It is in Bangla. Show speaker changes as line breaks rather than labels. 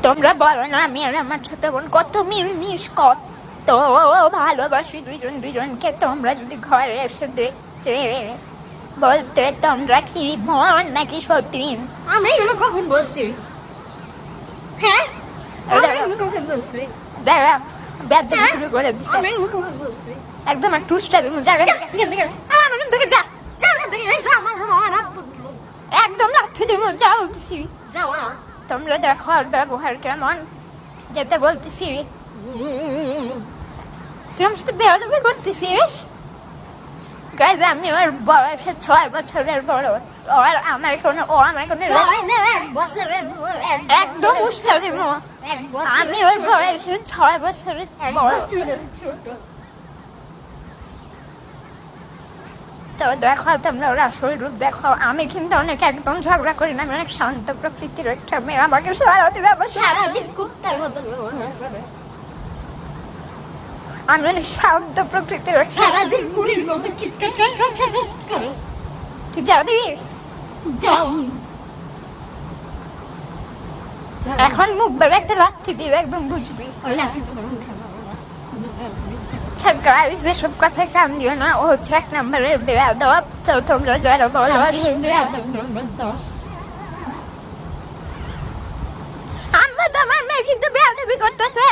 তোমরা বলো না আমি আর আমার ছোট বোন কত মিলমিশ কত ভালোবাসি দুইজন দুইজনকে। তোমরা যদি ঘরে এসে দেখতে বলতে তোমরা কি বোন নাকি সত্যি।
আমি এগুলো কখন বলছি? হ্যাঁ আমি এগুলো কখন বলছি?
দাঁড়া ব্যাদ শুরু করে দিচ্ছে।
আমি এগুলো কখন বলছি?
একদম একটা টুসটা দিন জায়গা আমার থেকে যা একদম লাথি দিব যা বলতেছি।
যাওয়া
তোমরা দেখো আর ব্যবহার কেমন যেতে বলতেছি। তুই আমার সাথে বেয়াদবি করতেছিস। গাইজ আমি ওর বয়সে 6 বছরের বড়। আর আমার কোনো ও আমার কোনো একদম উষ্টা দিব। আমি ওর বয়সে 6 বছরের বড়। তো দেখো তোমরা ওর আসল রূপ দেখো। আমি কিন্তু অনেক একদম ঝগড়া করি না, আমি অনেক শান্ত প্রকৃতির একটা মেয়ে। আমাকে সারাদিন
সারাদিন কুত্তার মতো
আমি অনেক শান্ত প্রকৃতির একটা।
সারাদিন বুড়ির মতো কিটকাট করে।
তুই যাবি?
যাও
এখন মুখ বেড়ে একটা লাথি দিবে একদম বুঝবি। আচ্ছা গাইজ এসব কথায় কান দিও না, ও হচ্ছে 1 নম্বরের বেয়াদব। তো তোমরা যারা বলো আমরা তো আমার মেয়ে কিন্তু বেয়াদবি করতেছে।